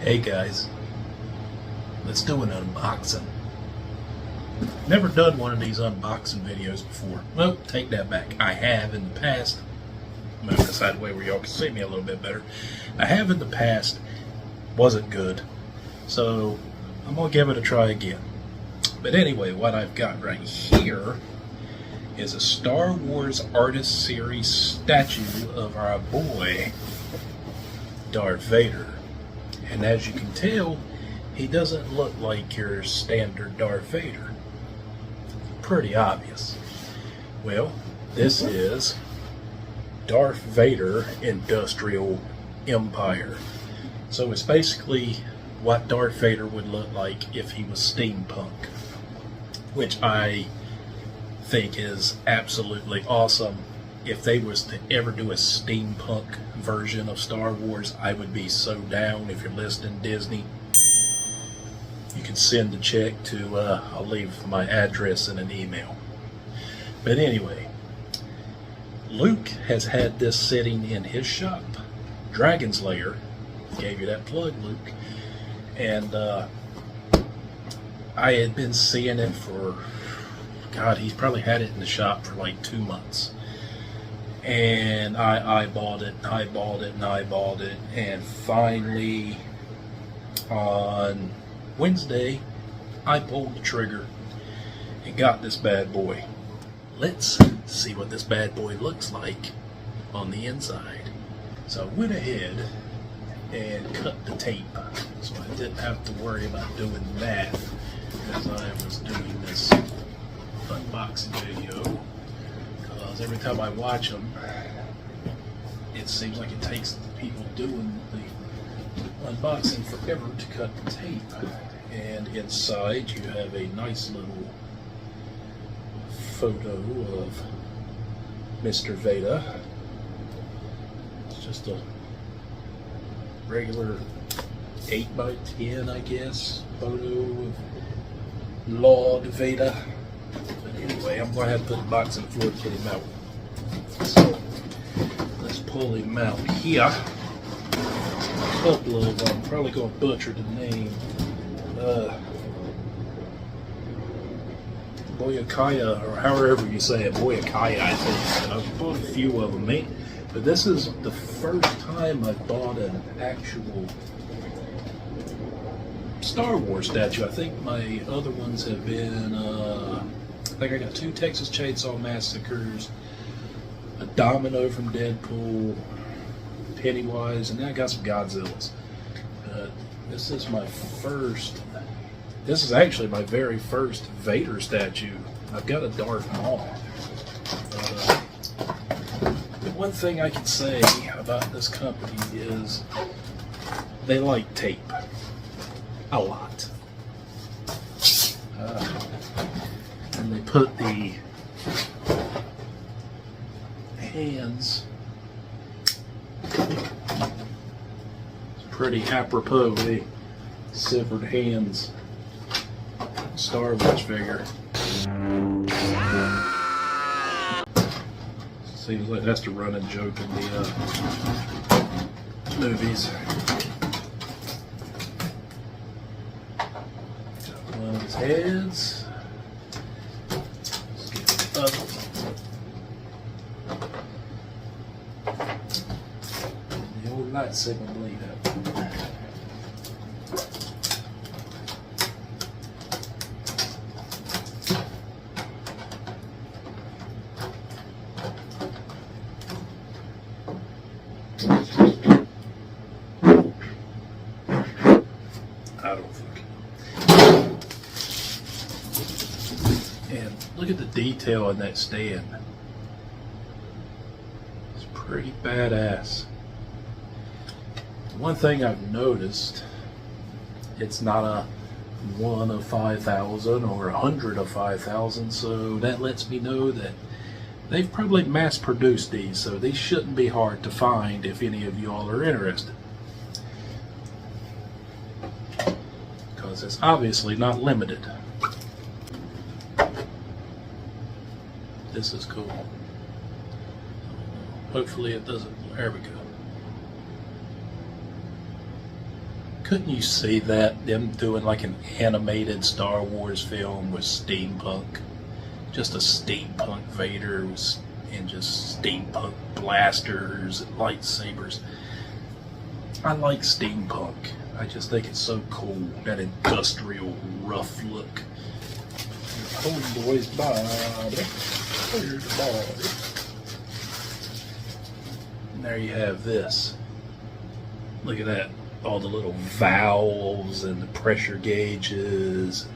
Hey guys, let's do an unboxing. Never done one of these unboxing videos before. Well, take that back. I have in the past. Move this out of the way where y'all can see me a little bit better. I have in the past. Wasn't good. So I'm going to give it a try again. But anyway, what I've got right here is a Star Wars Artist Series statue of our boy, Darth Vader. And as you can tell, he doesn't look like your standard Darth Vader. Pretty obvious. Well, this is Darth Vader Industrial Empire. So it's basically what Darth Vader would look like if he was steampunk, which I think is absolutely awesome. If they was to ever do a steampunk version of Star Wars, I would be so down. If you're listening, Disney, you can send a check to, I'll leave my address in an email. But anyway, Luke has had this sitting in his shop, Dragon's Lair. Gave you that plug, Luke. And I had been seeing it for, God, he's probably had it in the shop for like 2 months. And I eyeballed it, and finally on Wednesday I pulled the trigger and got this bad boy. Let's see what this bad boy looks like on the inside. So I went ahead and cut the tape so I didn't have to worry about doing that as I was doing this unboxing video. Every time I watch them, it seems like it takes the people doing the unboxing forever to cut the tape. And inside you have a nice little photo of Mr. Vader. It's just a regular 8x10, I guess, photo of Lord Vader. Anyway, I'm going to have to put the box on the floor to get him out. So, let's pull him out here. A couple of, I'm probably going to butcher the name. Boyakaya, or however you say it, Boyakaya, I think. And I've bought a few of them, but this is the first time I've bought an actual Star Wars statue. I think my other ones have been, I think I got 2 Texas Chainsaw Massacres, a Domino from Deadpool, Pennywise, and then I got some Godzillas. This is my first, this is actually my very first Vader statue. I've got a Darth Maul. The one thing I can say about this company is they like tape. A lot. And they put the hands, it's pretty apropos, the severed hands Star Wars figure. Seems like that's the running joke in the movies. One of his heads. Up. The old lightsaber blade up. I don't fucking know. And look at the detail in that stand. It's pretty badass. One thing I've noticed, it's not a 1 of 5,000 or 100 of 5,000, so that lets me know that they've probably mass produced these, so these shouldn't be hard to find if any of y'all are interested. Because it's obviously not limited. This is cool. Hopefully it doesn't. There we go. Couldn't you see that? Them doing like an animated Star Wars film with steampunk. Just a steampunk Vader and just steampunk blasters and lightsabers. I like steampunk. I just think it's so cool. That industrial, rough look. Homeboy's body. Where's the body? And there you have this. Look at that. All the little valves and the pressure gauges.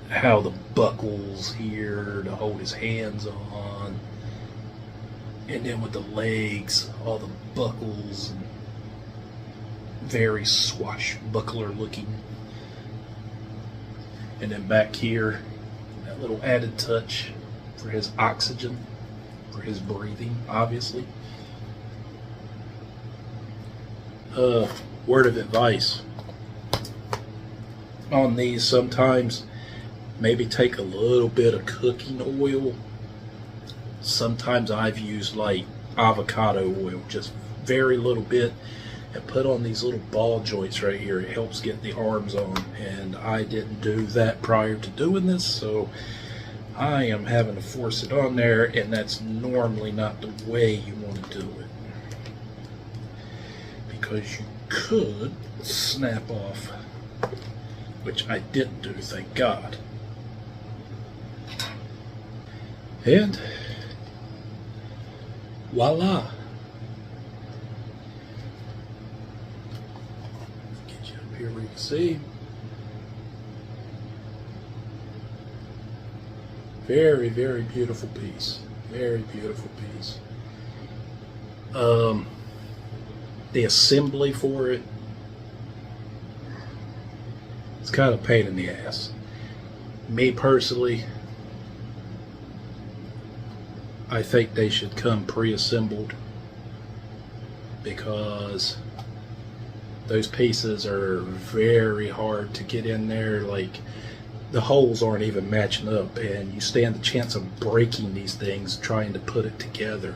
How the buckles here to hold his hands on. And then with the legs, all the buckles. And very swashbuckler looking. And then back here, that little added touch for his oxygen, for his breathing, obviously. Word of advice on these, sometimes maybe take a little bit of cooking oil. Sometimes I've used like avocado oil, just very little bit, and put on these little ball joints right here. It helps get the arms on, and I didn't do that prior to doing this, so I am having to force it on there, and that's normally not the way you want to do it, because you could snap off, which I didn't do, thank God. And voila. Get you up here where you can see. Very, very beautiful piece. Very beautiful piece. The assembly for it, it's kind of a pain in the ass. Me personally, I think they should come pre-assembled, because those pieces are very hard to get in there. Like, the holes aren't even matching up, and you stand the chance of breaking these things trying to put it together.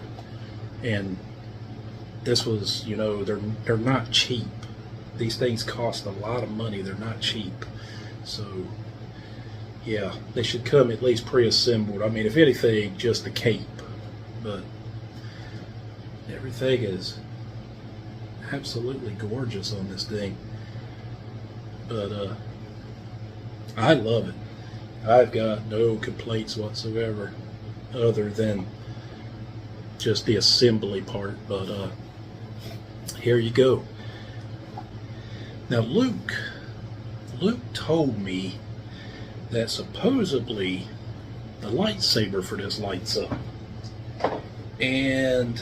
And this was, you know, they're not cheap. These things cost a lot of money. They're not cheap. So yeah, they should come at least pre-assembled. I mean, if anything, just the cape. But everything is absolutely gorgeous on this thing. But I love it. I've got no complaints whatsoever, other than just the assembly part. But here you go. Now Luke told me that supposedly the lightsaber for this lights up, and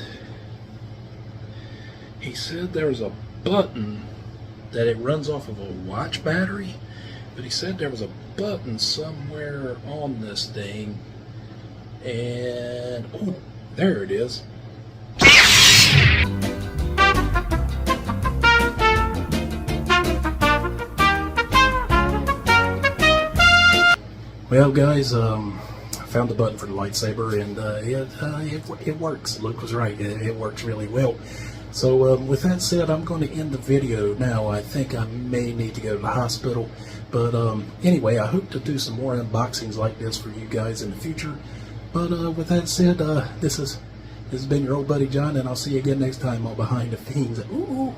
he said there's a button that it runs off of a watch battery, but he said there was a button somewhere on this thing, and oh, there it is. Well, guys, I found the button for the lightsaber, and it works. Luke was right. It works really well. So with that said, I'm going to end the video now. I think I may need to go to the hospital. But anyway, I hope to do some more unboxings like this for you guys in the future. But with that said, this has been your old buddy John, and I'll see you again next time on Behind the Fiends. Ooh.